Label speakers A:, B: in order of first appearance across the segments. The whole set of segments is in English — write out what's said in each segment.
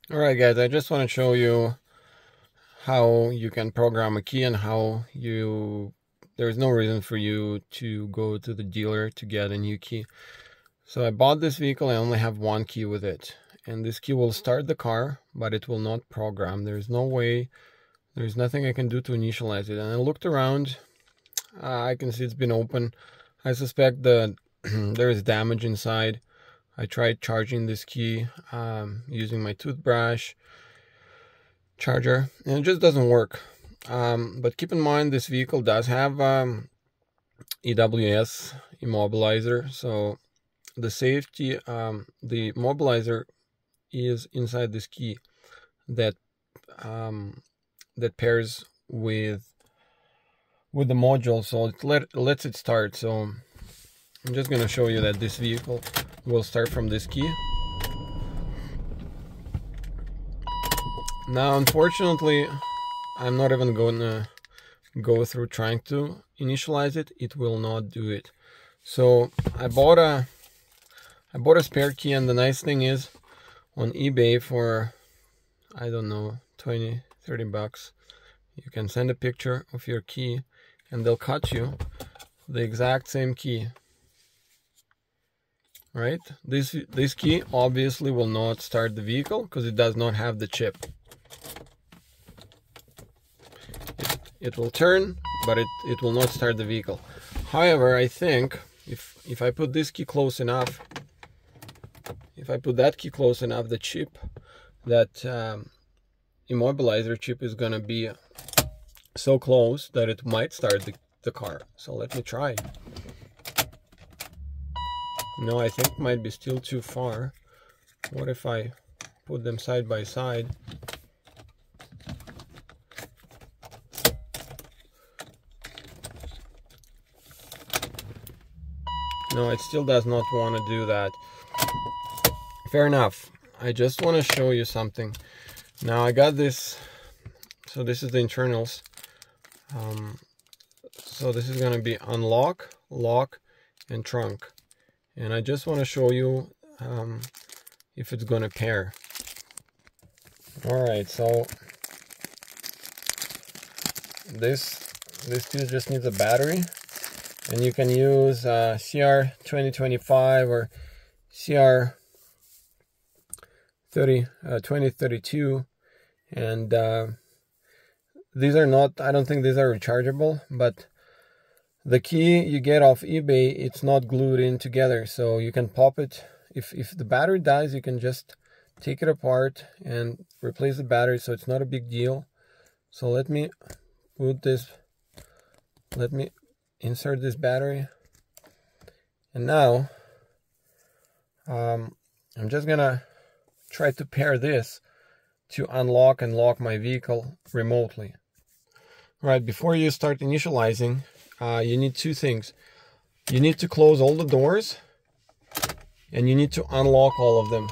A: Alright guys, I just want to show you how you can program a key and how there's no reason for you to go to the dealer to get a new key. So I bought this vehicle, I only have one key with it. And this key will start the car, but it will not program. There's no way, there's nothing I can do to initialize it. And I looked around, I can see it's been open. I suspect that there is damage inside. I tried charging this key using my toothbrush charger, and it just doesn't work. But keep in mind, this vehicle does have EWS immobilizer, so the safety, the immobilizer is inside this key that that pairs with the module, so it lets it start. So I'm just going to show you that this vehicle will start from this key. Now, unfortunately, I'm not even going to go through trying to initialize it. It will not do it. So I bought a spare key, and the nice thing is, on eBay for, I don't know, 20-30 bucks, you can send a picture of your key and they'll cut you the exact same key. Right? This key obviously will not start the vehicle because it does not have the chip. It will turn, but it will not start the vehicle. However, I think if I put this key close enough, if I put that key close enough, the chip, that immobilizer chip, is going to be so close that it might start the car. So let me try. No, I think it might be still too far. What if I put them side by side? No, it still does not want to do that. Fair enough. I just want to show you something. Now I got this, so this is the internals. So this is going to be unlock, lock, and trunk. And I just want to show you if it's going to pair. Alright, so this piece just needs a battery. And you can use CR 2025 or CR 2032, and these are not, I don't think these are rechargeable, but the key you get off eBay, it's not glued in together, so you can pop it. If the battery dies, you can just take it apart and replace the battery, so it's not a big deal. So let me put this, let me insert this battery, and now I'm just gonna try to pair this to unlock and lock my vehicle remotely. Right, before you start initializing, you need two things. You need to close all the doors, and you need to unlock all of them.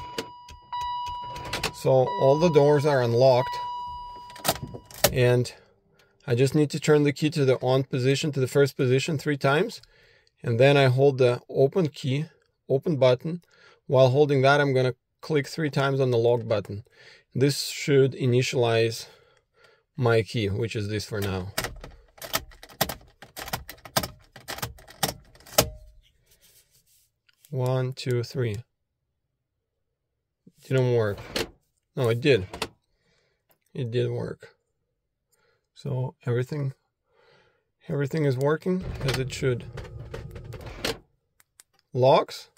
A: So all the doors are unlocked, and I just need to turn the key to the on position, to the first position 3 times, and then I hold the open key, open button. While holding that, I'm going to click 3 times on the lock button. This should initialize my key, which is this for now. One, two, three. Didn't work. No, it did. It did work. So everything is working as it should. Locks.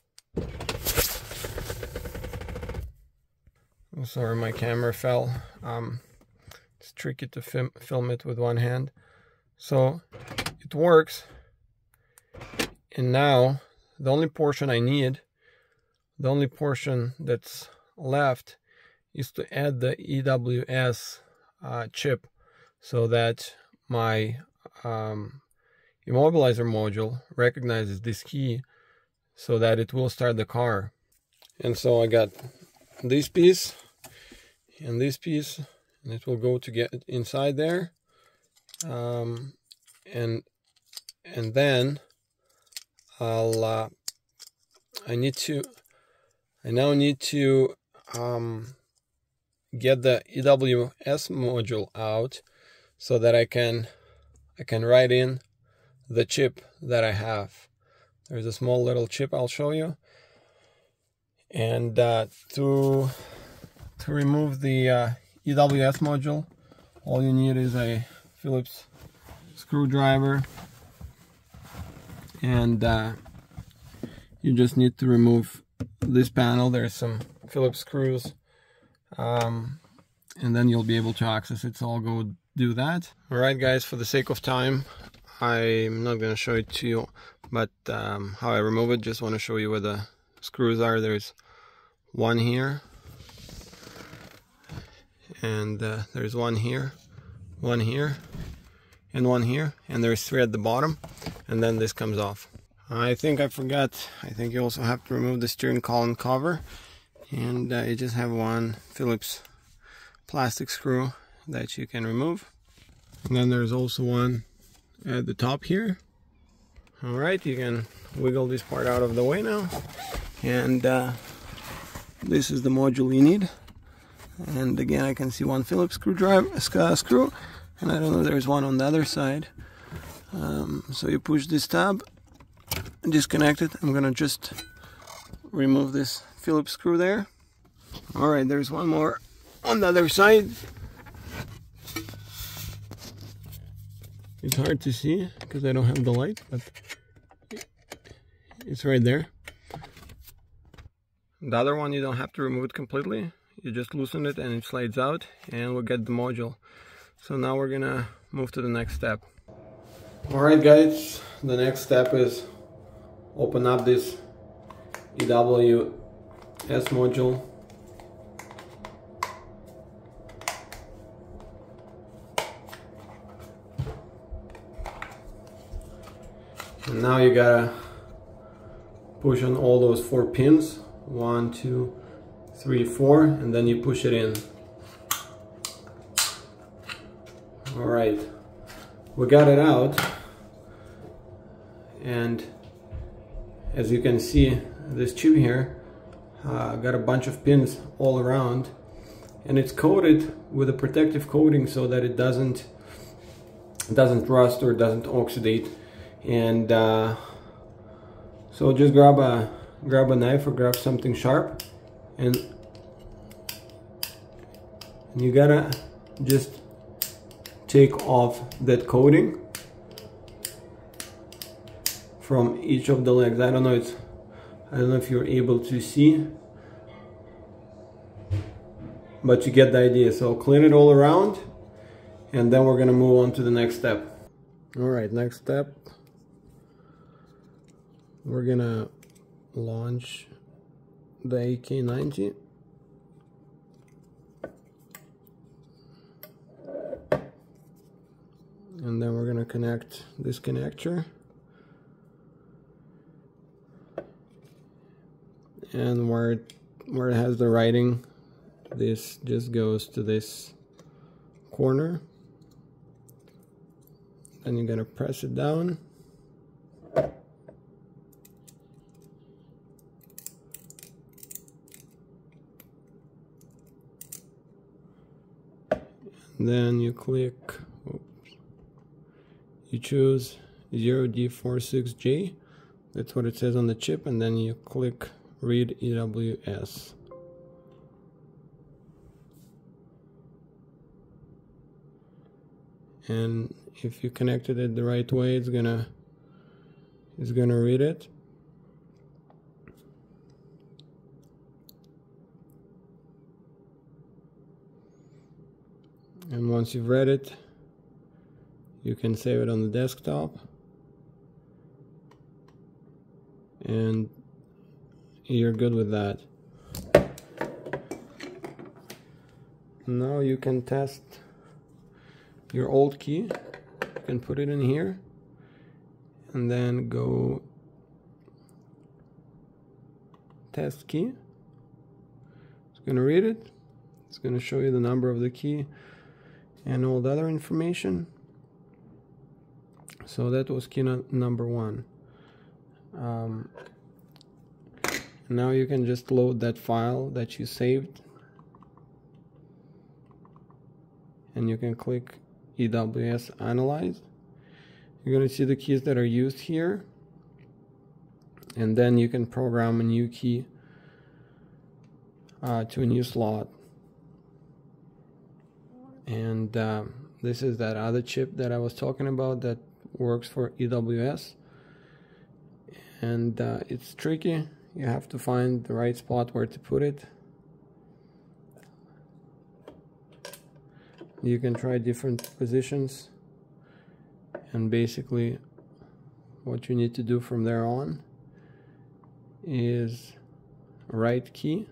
A: I'm sorry, my camera fell. It's tricky to film it with one hand. So it works. And now the only portion I need, the only portion that's left, is to add the EWS chip, so that my immobilizer module recognizes this key so that it will start the car. And so I got this piece and this piece, and it will go to get inside there, and then I now need to get the EWS module out so that I can write in the chip that I have. There's a small little chip I'll show you. And to remove the EWS module, all you need is a Phillips screwdriver, and you just need to remove this panel. There's some Phillips screws, and then you'll be able to access it. So I'll go do that. Alright guys, for the sake of time, I'm not going to show it to you, but how I remove it. Just want to show you where the screws are. There's one here, and there's one here, and one here, and there's three at the bottom, and then this comes off. I think I forgot, I think you also have to remove the steering column cover, and you just have one Phillips plastic screw that you can remove. And then there's also one at the top here. Alright, you can wiggle this part out of the way now, and this is the module you need. And again, I can see one Phillips screwdriver screw, and I don't know, there's one on the other side. So you push this tab, disconnect it. I'm gonna just remove this Phillips screw there. Alright, there's one more on the other side. It's hard to see because I don't have the light, but it's right there. The other one, you don't have to remove it completely. You just loosen it and it slides out, and we'll get the module. So now we're gonna move to the next step. Alright guys, the next step is open up this EWS module. And now you gotta push on all those 4 pins. 1, 2, 3, 4, and then you push it in. Alright, we got it out, and as you can see, this chip here got a bunch of pins all around, and it's coated with a protective coating so that it doesn't rust or doesn't oxidate. And so just grab a knife or grab something sharp, and you gotta just take off that coating from each of the legs. I don't know if you're able to see, but you get the idea. So clean it all around, and then we're gonna move on to the next step. Alright, next step, we're gonna launch the AK90. And then we're gonna connect this connector, and where it has the writing, this just goes to this corner. Then you're gonna press it down, then you click, you choose 0D46J, that's what it says on the chip, and then you click read EWS. And if you connected it the right way, it's gonna read it. And once you've read it, you can save it on the desktop, and you're good with that. Now you can test your old key. You can put it in here, and then go test key. It's going to read it. It's going to show you the number of the key and all the other information. So that was key number 1. Now you can just load that file that you saved. and you can click EWS Analyze. You're going to see the keys that are used here, and then you can program a new key to a new slot. And this is that other chip that I was talking about that works for EWS, and it's tricky. You have to find the right spot where to put it. You can try different positions, and basically what you need to do from there on is right key,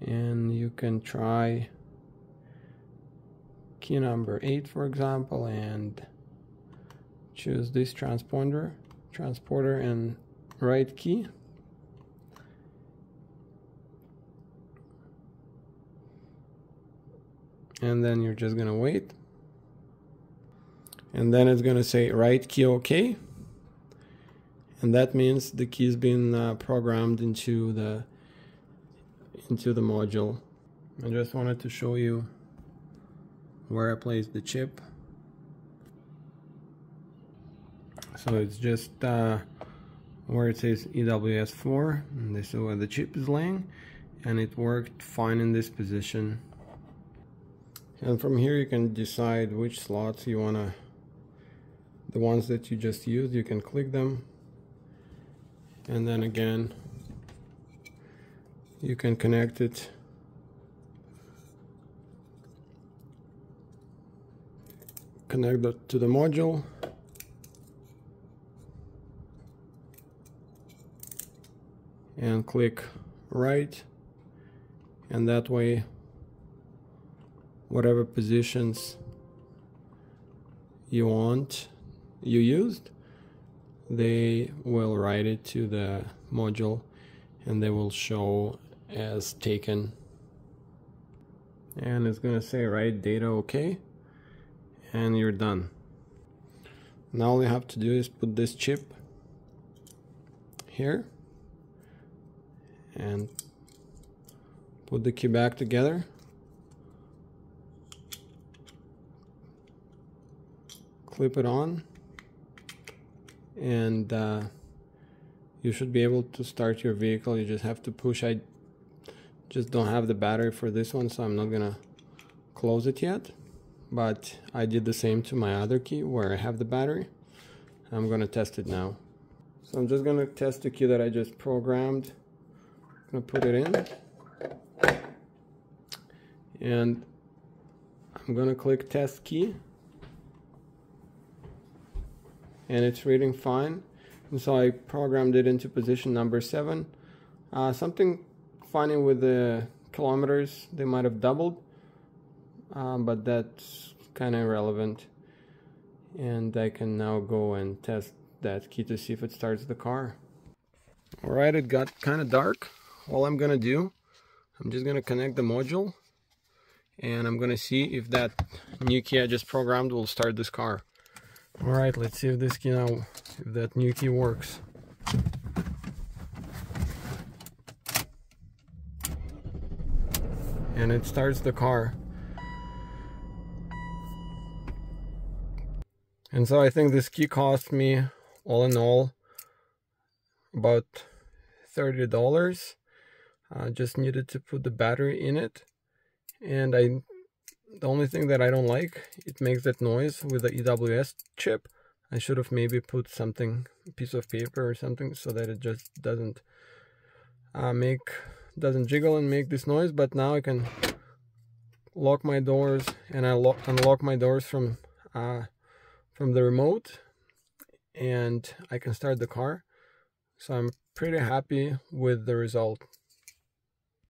A: and you can try key number 8, for example, and choose this transponder and right key. And then you're just gonna wait, and then it's gonna say right key OK, and that means the key's been programmed into the module. I just wanted to show you where I placed the chip. So it's just where it says EWS4, and this is where the chip is laying, and it worked fine in this position. And from here you can decide which slots you wanna, the ones that you just used, you can click them, and then again you can connect it to the module, and click right, and that way whatever positions you used, they will write it to the module and they will show as taken, and it's gonna say write data OK, and you're done. Now all you have to do is put this chip here and put the key back together, clip it on, and you should be able to start your vehicle. You just have to push. I just don't have the battery for this one, so I'm not gonna close it yet, but I did the same to my other key where I have the battery. I'm gonna test it now. So I'm just gonna test the key that I just programmed. I'm gonna put it in, and I'm gonna click test key, and it's reading fine. And so I programmed it into position number 7. Something funny with the kilometers, they might have doubled, but that's kind of irrelevant. And I can now go and test that key to see if it starts the car. Alright, it got kind of dark. All I'm gonna do, I'm just gonna connect the module, and I'm gonna see if that new key I just programmed will start this car. Alright, let's see if this key now, if that new key works. And it starts the car. And so I think this key cost me, all in all, about $30. I just needed to put the battery in it, and the only thing that I don't like, it makes that noise with the EWS chip. I should have maybe put something, a piece of paper or something, so that it just doesn't jiggle and make this noise. But now I can lock my doors, and I unlock my doors from the remote, and I can start the car. So I'm pretty happy with the result.